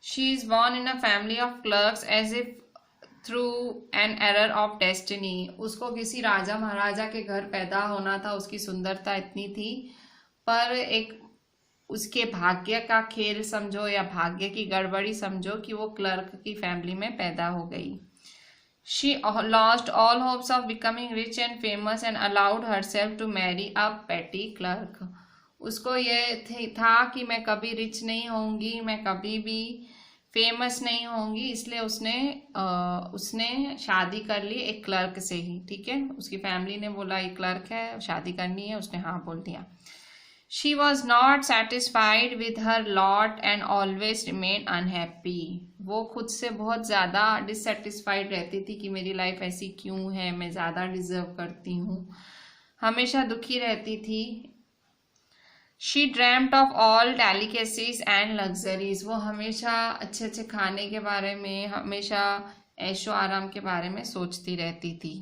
She is born in a family of clerks as if through an error of destiny, उसको किसी राजा महाराजा के घर पैदा होना था, उसकी सुंदरता इतनी थी, पर एक उसके भाग्य का खेल समझो या भाग्य की गड़बड़ी समझो कि वो क्लर्क की फैमिली में पैदा हो गई। She lost all hopes of becoming rich and famous and allowed herself to marry a petty clerk, उसको ये था कि मैं कभी रिच नहीं होंगी, मैं कभी भी फेमस नहीं होंगी, इसलिए उसने शादी कर ली एक क्लर्क से ही। ठीक है, उसकी फैमिली ने बोला ये क्लर्क है, शादी करनी है, उसने हाँ बोल दिया। She was not satisfied with her lot and always remained unhappy. वो खुद से बहुत ज़्यादा डिससेटिस्फाइड रहती थी कि मेरी लाइफ ऐसी क्यों है, मैं ज़्यादा डिजर्व करती हूँ, हमेशा दुखी रहती थी। She dreamt of all delicacies and luxuries. वो हमेशा अच्छे अच्छे खाने के बारे में, हमेशा ऐशो आराम के बारे में सोचती रहती थी।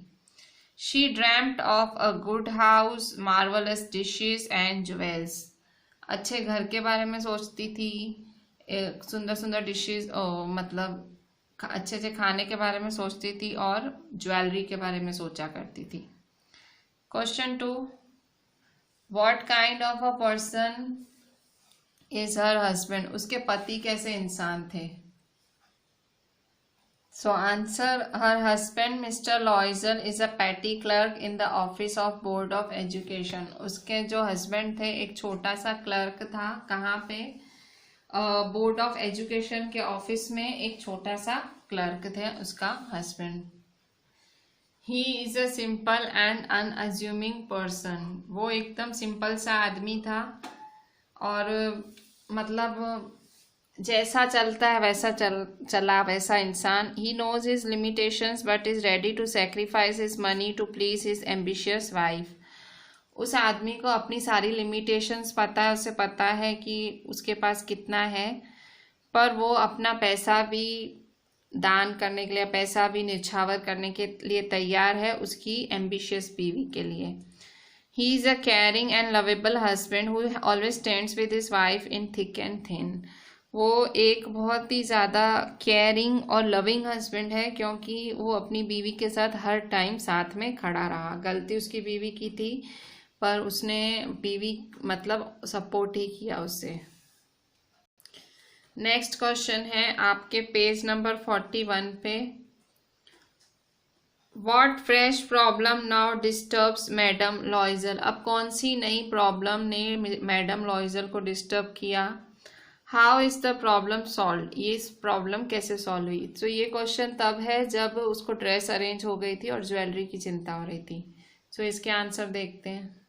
She dreamt of a good house, marvelous dishes and jewels. अच्छे घर के बारे में सोचती थी, सुंदर सुंदर डिशेस, मतलब अच्छे अच्छे खाने के बारे में सोचती थी, और ज्वेलरी के बारे में सोचा करती थी। Question 2, what kind of a person is her husband? उसके पति कैसे इंसान थे? So answer, her husband Mr. Loisel is a petty clerk in the office of Board of Education. उसके जो हस्बैंड थे एक छोटा सा क्लर्क था, कहाँ पे? बोर्ड ऑफ एजुकेशन के ऑफिस में एक छोटा सा क्लर्क थे उसका husband. He is a simple and अनअज्यूमिंग person. वो एकदम सिंपल सा आदमी था, और मतलब जैसा चलता है वैसा चला वैसा इंसान। He knows his limitations but is ready to sacrifice his money to please his ambitious wife. उस आदमी को अपनी सारी लिमिटेशंस पता है, उसे पता है कि उसके पास कितना है, पर वो अपना पैसा भी दान करने के लिए, पैसा भी निछावर करने के लिए तैयार है उसकी एम्बिशियस बीवी के लिए। He is a caring and lovable husband who always stands with his wife in thick and thin. वो एक बहुत ही ज़्यादा केयरिंग और लविंग हस्बैंड है, क्योंकि वो अपनी बीवी के साथ हर टाइम साथ में खड़ा रहा। गलती उसकी बीवी की थी, पर उसने बीवी मतलब सपोर्ट ही किया उससे। नेक्स्ट क्वेश्चन है आपके पेज नंबर 41 पे। What fresh problem now disturbs madam लॉइजल? अब कौन सी नई प्रॉब्लम ने मैडम लॉइजल को डिस्टर्ब किया? How is the problem solve? ये इस प्रॉब्लम कैसे सॉल्व हुई? तो ये क्वेश्चन तब है जब उसको ड्रेस अरेंज हो गई थी और ज्वेलरी की चिंता हो रही थी। तो इसके आंसर देखते हैं।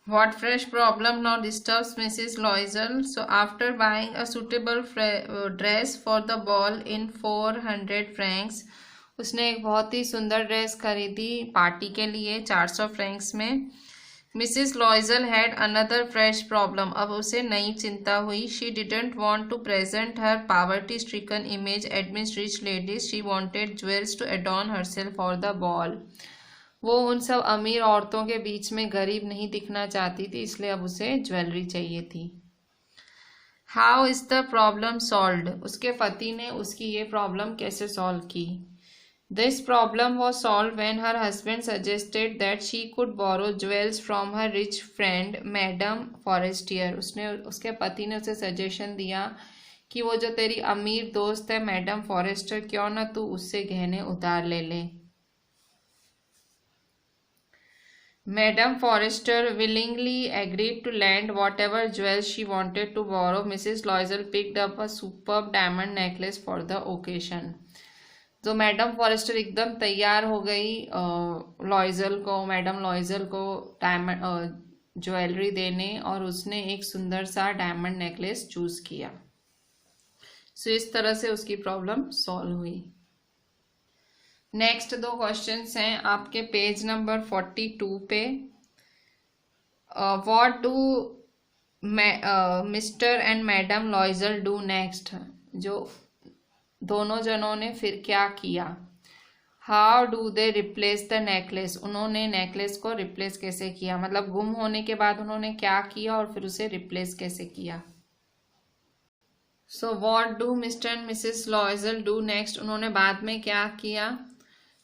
What fresh problem now disturbs Mrs. Loisel? So after buying a suitable dress for the ball in 400 francs, उसने एक बहुत ही सुंदर ड्रेस खरीदी पार्टी के लिए 400 फ्रैंक्स में। Mrs. Loisel had another fresh problem. अब उसे नई चिंता हुई। She didn't want to present her poverty-stricken image amidst rich ladies. She wanted jewels to adorn herself for the ball. वो उन सब अमीर औरतों के बीच में गरीब नहीं दिखना चाहती थी, इसलिए अब उसे ज्वेलरी चाहिए थी। How is the problem solved? उसके पति ने उसकी ये प्रॉब्लम कैसे सॉल्व की? This problem was solve when her husband suggested that she could borrow jewels from her rich friend madam Forestier. उसके पति ने उसे सजेशन दिया कि वो जो तेरी अमीर दोस्त है मैडम फॉरेस्टर, क्यों ना तू उससे गहने उधार ले ले। Madam Forrester willingly agreed to lend whatever jewels she wanted to borrow. Mrs. Loisel picked up a superb diamond necklace for the occasion. तो मैडम फॉरेस्टर एकदम तैयार हो गई मैडम लॉइजल को डायमंड ज्वेलरी देने, और उसने एक सुंदर सा डायमंड नेकलेस चूज किया। सो इस तरह से उसकी प्रॉब्लम सॉल्व हुई। नेक्स्ट दो क्वेश्चंस हैं आपके पेज नंबर 42 पे। What do mister and madam लॉइजल do next? जो दोनों जनों ने फिर क्या किया? How do they replace the necklace? उन्होंने नेकलेस को रिप्लेस कैसे किया, मतलब गुम होने के बाद उन्होंने क्या किया और फिर उसे रिप्लेस कैसे किया। So what do mister and Mrs लॉइजल do next? उन्होंने बाद में क्या किया?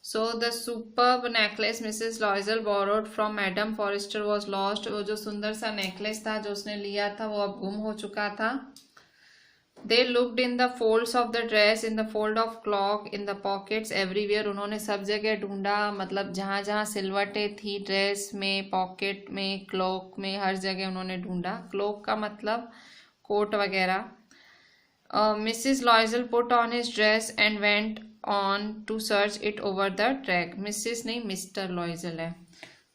So the superb necklace Mrs. Loisel borrowed from Madame Forrester was lost. वो जो सुंदर सा नेकलेस था जो उसने लिया था वो अब गुम हो चुका था। They looked in the folds of the dress, in the fold of cloak, in the pockets, everywhere. उन्होंने सब जगह ढूंढा, मतलब जहाँ जहाँ सिलवटें थी ड्रेस में, पॉकेट में, क्लॉक में, हर जगह उन्होंने ढूंढा। क्लॉक का मतलब कोट वगैरह। Mrs Loisel put on his dress and went on to search it over the track. Mrs नहीं, मिस्टर लॉयजल है।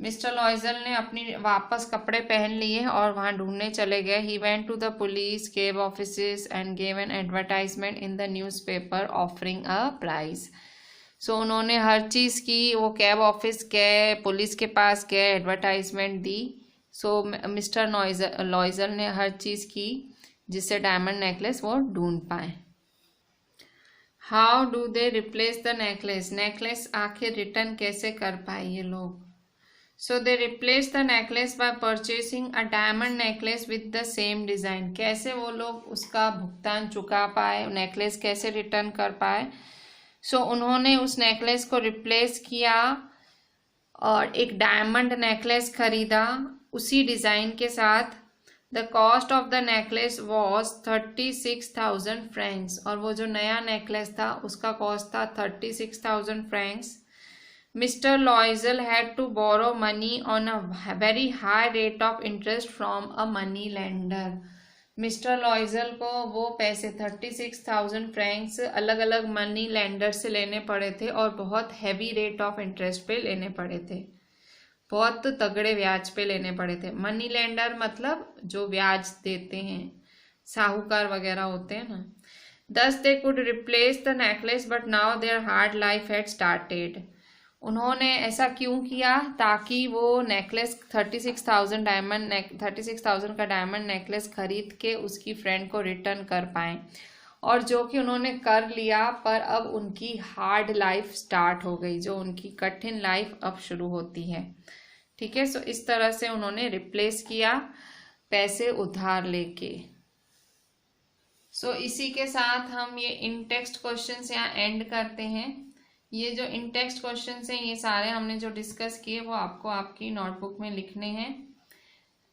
मिस्टर लॉयजल ने अपनी वापस कपड़े पहन लिए और वहां ढूंढने चले गए। He went to the police, cab offices and gave an advertisement in the newspaper offering a prize. So उन्होंने हर चीज़ की, वो कैब ऑफिस गए, पुलिस के पास गए, एडवर्टाइजमेंट दी। सो मिस्टर लॉयजल ने हर चीज़ की जिससे डायमंड नेकलेस वो ढूंढ पाए। How do they replace the necklace, necklace आखिर रिटर्न कैसे कर पाए ये लोग। So they replace the necklace by purchasing a diamond necklace with the same design. कैसे वो लोग उसका भुगतान चुका पाए, नेकलेस कैसे रिटर्न कर पाए। सो उन्होंने उस नेकलेस को रिप्लेस किया और एक डायमंड नेकलेस खरीदा उसी डिज़ाइन के साथ। The cost of the necklace was 36,000 Franks, और वो जो नया नेकलेस था उसका कॉस्ट था 36,000 francs. Mr Loisel had to borrow money on a very high rate of interest from a money lender. Mr Loisel को वो पैसे 36,000 फ्रैंक्स अलग अलग मनी लेंडर से लेने पड़े थे और बहुत हैवी रेट ऑफ इंटरेस्ट पे लेने पड़े थे, बहुत तगड़े ब्याज पे लेने पड़े थे। मनी लेंडर मतलब जो ब्याज देते हैं, साहूकार वगैरह होते हैं ना। Thus they could replace the necklace, but now their hard life had started. उन्होंने ऐसा क्यों किया, ताकि वो नेकलेस 36,000 का डायमंड नेकलेस खरीद के उसकी फ्रेंड को रिटर्न कर पाएं, और जो कि उन्होंने कर लिया, पर अब उनकी हार्ड लाइफ स्टार्ट हो गई, जो उनकी कठिन लाइफ अब शुरू होती है। ठीक है, सो इस तरह से उन्होंने रिप्लेस किया पैसे उधार लेके। सो इसी के साथ हम ये इन टेक्स्ट क्वेश्चंस यहाँ एंड करते हैं। ये जो इन टेक्स्ट क्वेश्चंस हैं ये सारे हमने जो डिस्कस किए वो आपको आपकी नोटबुक में लिखने हैं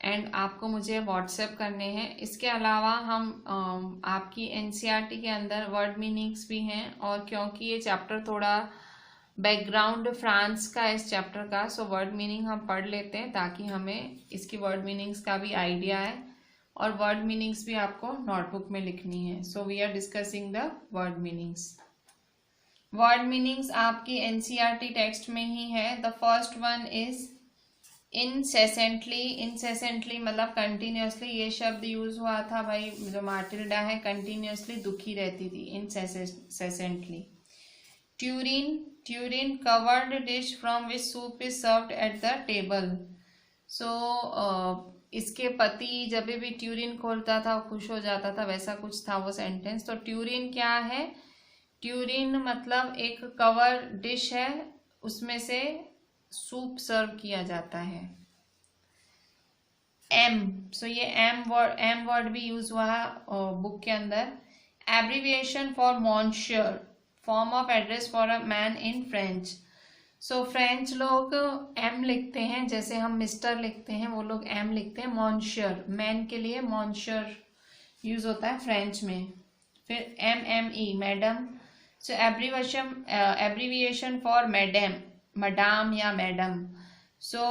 एंड आपको मुझे व्हाट्सएप करने हैं। इसके अलावा हम आपकी एनसीईआरटी के अंदर वर्ड मीनिंग्स भी हैं, और क्योंकि ये चैप्टर थोड़ा बैकग्राउंड फ्रांस का इस चैप्टर का, सो वर्ड मीनिंग हम पढ़ लेते हैं ताकि हमें इसकी वर्ड मीनिंग्स का भी आइडिया है, और वर्ड मीनिंग्स भी आपको नोटबुक में लिखनी है। So we are discussing the word meanings. Word meanings आपकी एनसीईआरटी टेक्स्ट में ही है। The first one is incessantly. Incessantly मतलब कंटिन्यूसली, ये शब्द यूज हुआ था भाई, जो माटिल्डा है कंटिन्यूसली दुखी रहती थी, incessantly. Tureen, tureen covered dish from which soup is served at the table. So इसके पति जब भी ट्यूरिन खोलता था वो खुश हो जाता था, वैसा कुछ था वो सेंटेंस। तो ट्यूरिन क्या है, ट्यूरिन मतलब एक कवर डिश है, उसमें से सूप सर्व किया जाता है। एम, सो ये एम वर्ड भी यूज हुआ बुक के अंदर। Abbreviation for monsieur, form of address for a man in French. So French लोग एम लिखते हैं, जैसे हम मिस्टर लिखते हैं वो लोग एम लिखते हैं। मॉन्शियर, मैन के लिए मॉन्शियर यूज होता है फ्रेंच में। फिर MME, madam. So abbreviation for madam, madam या मैडम। सो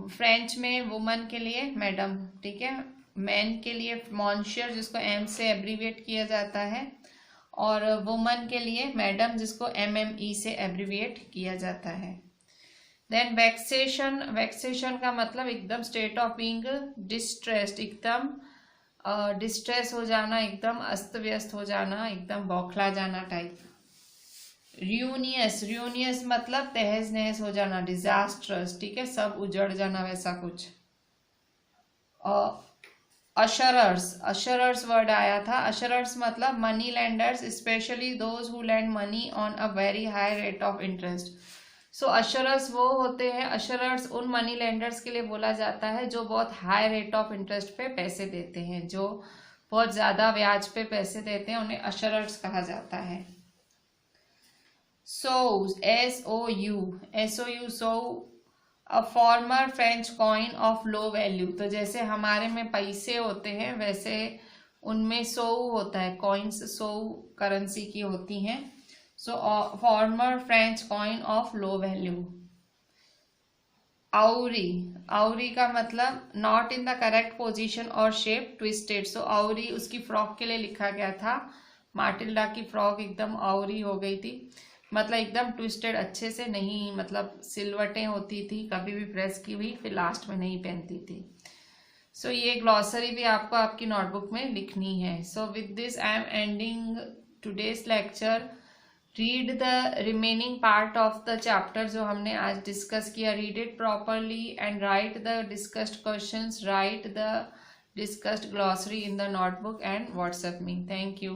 फ्रेंच में वुमन के लिए मैडम, ठीक है। मैन के लिए मॉन्शियर, जिसको एम से एब्रीविएट किया जाता है, और वुमन के लिए मैडम, जिसको MME से एब्रीविएट किया जाता है। देन वैक्सेशन, वैक्सेशन का मतलब एकदम स्टेट ऑफ बीइंग डिस्ट्रेस्ड, एकदम डिस्ट्रेस हो जाना, एकदम अस्त व्यस्त हो जाना, एकदम बौखला जाना टाइप। र्यूनियस, र्यूनियस मतलब तहस नहस हो जाना, डिजास्ट्रस, ठीक है, सब उजड़ जाना, वैसा कुछ। अशरर्स, अशरर्स वर्ड आया था। अशरर्स मतलब money lenders, specially those who lend money on a very high rate of interest. So usurers वो होते हैं, अशरर्स उन मनी लेंडर्स के लिए बोला जाता है जो बहुत हाई रेट ऑफ इंटरेस्ट पे पैसे देते हैं, जो बहुत ज़्यादा ब्याज पे पैसे देते हैं, उन्हें अशरर्स कहा जाता है। सो, SOU, so a former French coin of low value. तो जैसे हमारे में पैसे होते हैं, वैसे उनमें सौ होता है, कॉइन्स 100 करेंसी की होती हैं। So former French coin of low value. Awry, awry का मतलब not in the correct position और शेप, ट्विस्टेड। सो आउरी उसकी फ्रॉक के लिए लिखा गया था। माटिल्डा की फ्रॉक एकदम आउरी हो गई थी, मतलब एकदम ट्विस्टेड, अच्छे से नहीं, मतलब सिलवटें होती थी, कभी भी प्रेस की हुई, फिर लास्ट में नहीं पहनती थी। सो ये ग्लॉसरी भी आपको आपकी नोटबुक में लिखनी है। So with this I am ending today's lecture. Read the remaining part of the chapter जो हमने आज डिस्कस किया, read it properly and right the discussed questions, right the discussed glossary in the notebook and WhatsApp me. Thank you.